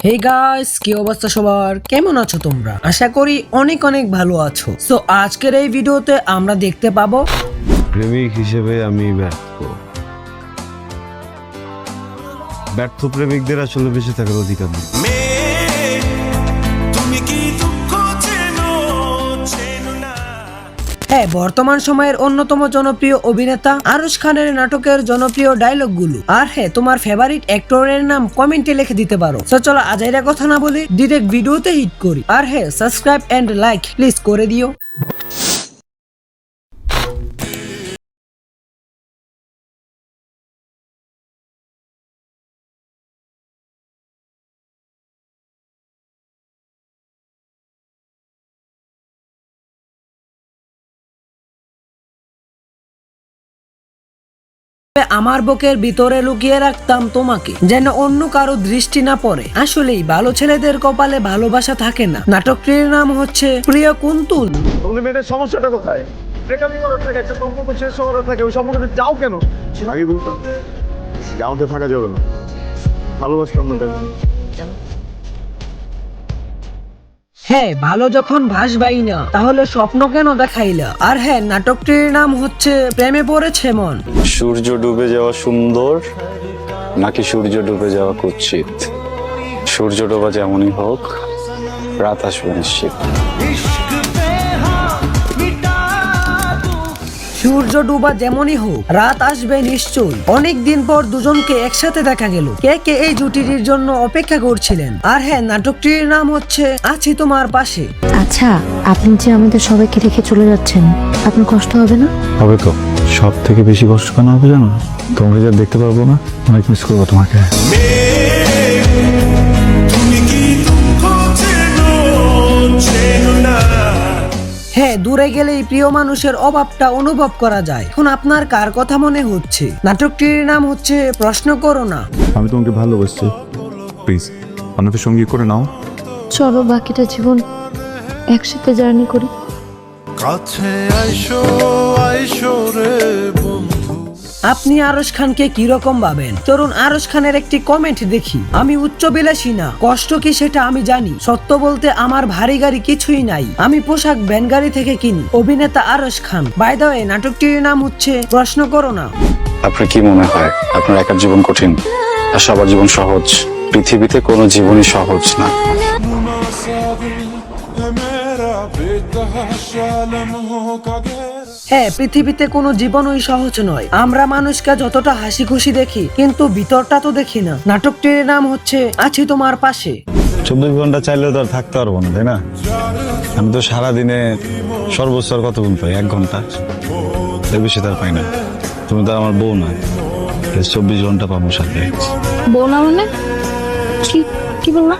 Hey guys, কি অবস্থা সবার? কেমন আছো তোমরা? আশা করি অনেক অনেক ভালো আছো। সো আজকের এই ভিডিওতে আমরা দেখতে পাবো প্রেমিক হিসেবে আমি ব্যর্থ প্রেমিকদের আসলে বেঁচে থাকার অধিকার নেই। হ্যাঁ, বর্তমান সময়ের অন্যতম জনপ্রিয় অভিনেতা আরশ খানের নাটকের জনপ্রিয় ডায়লগগুলো। আর হ্যাঁ, তোমার ফেভারিট অ্যাক্টরের নাম কমেন্টে লিখে দিতে পারো। তো চলো আজাইরা কথা না বলি ডিরেক্ট ভিডিওতে হিট করি। আর হ্যাঁ, সাবস্ক্রাইব এন্ড লাইক প্লিজ করে দিও। আমার বুকের ভিতরে লুকিয়ে রাখতাম তোমাকে, যেন অন্য কারো দৃষ্টি না পড়ে। আসলেই ভালো ছেলেদের কপালে ভালোবাসা থাকে না। নাটকটির নাম হচ্ছে প্রিয় কুন্তুল। মেয়েদের সমস্যাটা কোথায়? ব্রেকআপই করার থাকে, একটা সম্পর্ক শেষ করার থাকে, ওই সম্পর্কটা যাও কেন? আগে বলতাম গাঁওতে থাকা যাবে না, ভালোবাসতাম না তাকে। হ্যাঁ, ভালো যখন ভাসবাই না তাহলে স্বপ্ন কেন দেখাইলা? আর হ্যাঁ, নাটকটির নাম হচ্ছে প্রেমে পড়েছে মন। সূর্য ডুবে যাওয়া সুন্দর নাকি সূর্য ডুবে যাওয়া কুৎসিত? সূর্য ডোবা যেমনই হোক, রাত আসবে নিশ্চিত। সূর্য ডুবা যেমনই হোক, রাত আসবে নিশ্চয়ই। অনেকদিন পর দুজনকে একসাথে দেখা গেল। কে কে এই জুটির জন্য অপেক্ষা করছিলেন? আর হ্যাঁ, নাটকটির নাম হচ্ছে আছি তোমার পাশে। আচ্ছা, আপনি যে আমাদের সবাইকে রেখে চলে যাচ্ছেন, আপনার কষ্ট হবে না? হবে তো। সব থেকে বেশি কষ্ট কেন হবে জানো? তোমাকে যা দেখতে পারবো না, অনেক মিস করবো তোমাকে। হ্যাঁ, দূরে গেলেই প্রিয় মানুষের অভাবটা অনুভব করা যায়। এখন আপনার কার কথা মনে হচ্ছে? নাটকটির নাম হচ্ছে প্রশ্ন করো না। আমি তোমাকে ভালোবাসছি, প্লিজ আমাকে সঙ্গী করে নাও। চলো বাকিটা জীবন একসাথে জার্নি করি। কাছে আইসো আইসো রে বন্ধু। আপনি আরশ খানকে কিরকম ভাবেন? চলুন আরশ খানের একটি কমেন্ট দেখি। আমি উচ্চবিলাসী না, কষ্ট কি সেটা আমি জানি। সত্য বলতে আমার ভারী গাড়ি কিছুই নাই, আমি পোশাক ভ্যান গাড়ি থেকে কিনি। অভিনেতা আরশ খান। বাই দ্য ওয়ে, নাটকটির নাম হচ্ছে প্রশ্ন করো না। আপনার কি মনে হয় আপনার একার জীবন কঠিন আর সবার জীবন সহজ? পৃথিবীতে কোনো জীবনই সহজ না। হ্যাঁ, পৃথিবীতে কোনো জীবনই সহজ নয়। আমরা মানুষকে যতটা হাসি খুশি দেখি, কিন্তু ভিতরটা তো দেখি না। নাটকটির নাম হচ্ছে আছি তোমার পাশে। 24 ঘন্টা চাইলেও তো আর থাকতে পারবো না, তাই না? আমি তো সারাদিনে সর্বোচ্চ আর কতক্ষণ পাই? 1 ঘন্টা, এর বেশি তার পাই না। তুমি তো আমার বউ না, 24 ঘন্টা পাবো সাথে। বউ না মানে কি? কি বললা?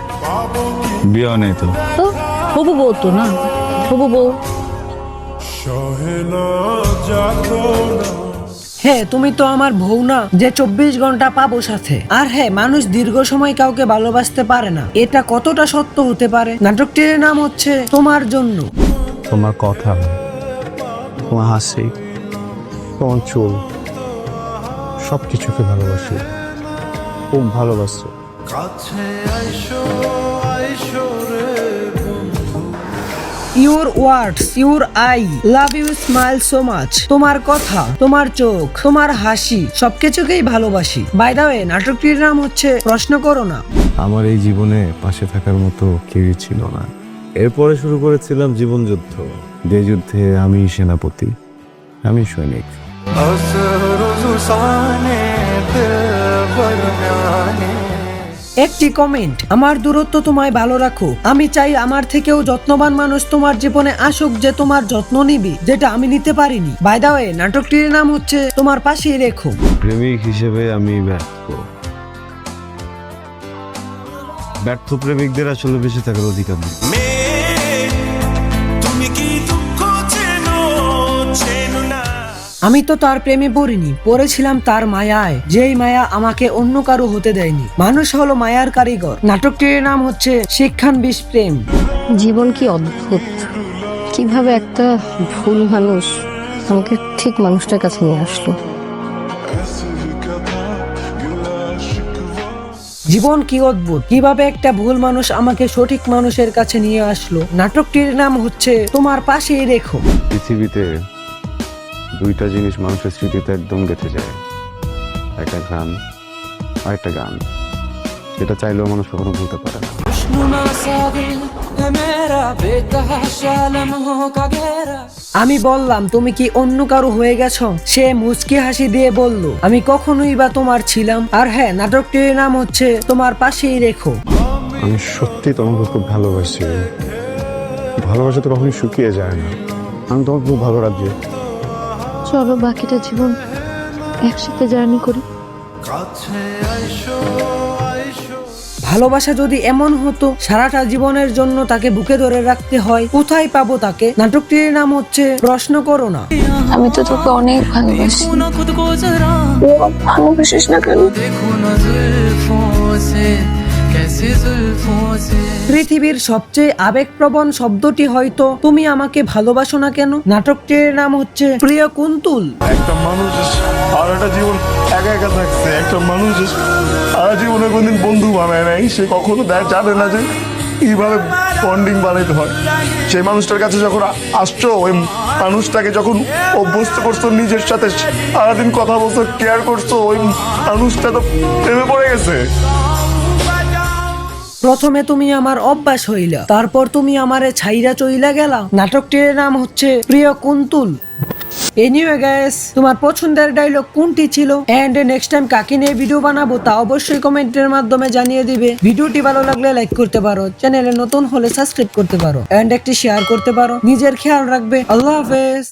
বিয়ে নেই তো। তো হবু বউ তো না, হবু বউ। হ্যাঁ, তুমি তো আমার বউ না যে 24 ঘন্টা পাবো সাথে। আর হ্যাঁ, মানুষ দীর্ঘ সময় কাউকে ভালোবাসতে পারে না। এটা কতটা সত্য হতে পারে? নাটকটির নাম হচ্ছে তোমার জন্য। তোমার কথা, তোমার হাসি, তোমার চুল, সবকিছুকে ভালোবাসি, খুব ভালোবাসি। কাছে আইসো আইসো রে বন্ধু। Your words, your I love you, smile so much. তোমার কথা, তোমার চোখ, তোমার হাসি, সবকিছুকেই ভালোবাসি। বাই দ্য ওয়ে, নাটকটির নাম হচ্ছে প্রশ্ন করো না। আমার এই জীবনে পাশে থাকার মতো কেউই ছিল না। এরপরে শুরু করেছিলাম জীবন যুদ্ধ, যে যুদ্ধে আমি সেনাপতি, আমি সৈনিক। একটি কমেন্ট, আমার দূরত্ব তোমায় ভালো রাখো। আমি চাই আমার থেকেও যত্নবান মানুষ তোমার জীবনে আসুক, যে তোমার যত্ন নিবি, যেটা আমি নিতে পারিনি। বাই দ্য ওয়ে, নাটকটির নাম হচ্ছে তোমার পাশেই রেখো। প্রেমিক হিসেবে আমি ব্যর্থ প্রেমিকদের আসলে বেঁচে থাকার অধিকার নেই। আমি তো তার প্রেমে পড়িনি, পড়েছিলাম তার মায়ায়, যেই মায়া আমাকে অন্য কারো হতে দেয়নি। মানুষ হলো মায়ার কারিগর। নাটকটির নাম হচ্ছে শিক্ষানবিশ প্রেম। জীবন কি অদ্ভুত, কিভাবে একটা ভুল মানুষ আমাকে ঠিক মানুষটার কাছে নিয়ে আসলো। জীবন কি অদ্ভুত, কিভাবে একটা ভুল মানুষ আমাকে সঠিক মানুষের কাছে নিয়ে আসলো। নাটকটির নাম হচ্ছে তোমার পাশেই রেখো। পৃথিবীতে দুইটা জিনিস মানুষের স্মৃতিতে একদম গেঁথে যায়, একটা গান আর একটা গান, যেটা চাইলেও মানুষ কখনো ভুলতে পারে না। আমি বললাম তুমি কি অন্য কারো হয়ে গেছো? সে মুচকি হাসি দিয়ে বলল, আমি কখনোই বা তোমার ছিলাম। আর হ্যাঁ, নাটকটির নাম হচ্ছে তোমার পাশেই রেখো। আমি সত্যি তোমাকে খুব ভালোবাসি। ভালোবাসা তো কখনোই শুকিয়ে যায় না। আমি তোমাকে খুব ভালো রাখবো। চলো বাকিটা জীবন একসাথে জার্নি করি। কাছে আইসো আইসো ভালোবাসা যদি এমন হতো সারাটা জীবনের জন্য তাকে বুকে ধরে রাখতে হয়, কোথায় পাবো তাকে? নাটকটির নাম হচ্ছে প্রশ্ন করো না। আমি তো তোকে অনেক ভালোবাসি। ভালোবাসিস না কেন? পৃথিবীর সবচেয়ে আবেগপ্রবণ শব্দটি হয়তো তুমি আমাকে ভালোবাসো না কেন। নাটকটির নাম হচ্ছে প্রিয় কুন্তুল। একটা মানুষ আর একটা জীবন একা একা থাকছে, একটা মানুষ সারা জীবনে কোনদিন বন্ধু বানায় নাই, সে কখনো জানে না যে কিভাবে বন্ডিং বানাইতে হয়। সেই মানুষটার কাছে যখন আসছো, ওই মানুষটাকে যখন অভ্যস্ত করছো নিজের সাথে, সারাদিন কথা বলছো, কেয়ার করছো, ওই মানুষটা তো প্রেমে পড়ে গেছে। প্রথমে তুমি আমার অভ্যাস হইলা, তারপর তুমি আমারে ছাইরা চইলা গেলা। নাটকটির নাম হচ্ছে প্রিয় কুন্তুল। এনিওয়ে গাইস, তোমার পছন্দের ডায়লগ কোনটি ছিল এন্ড নেক্সট টাইম কাকে নিয়ে ভিডিও বানাবো তা অবশ্যই কমেন্টের মাধ্যমে জানিয়ে দিবে। ভিডিওটি ভালো লাগলে লাইক করতে পারো, চ্যানেলে নতুন হলে সাবস্ক্রাইব করতে পারো এন্ড একটি শেয়ার করতে পারো। নিজের খেয়াল রাখবে। আল্লাহ হাফেজ।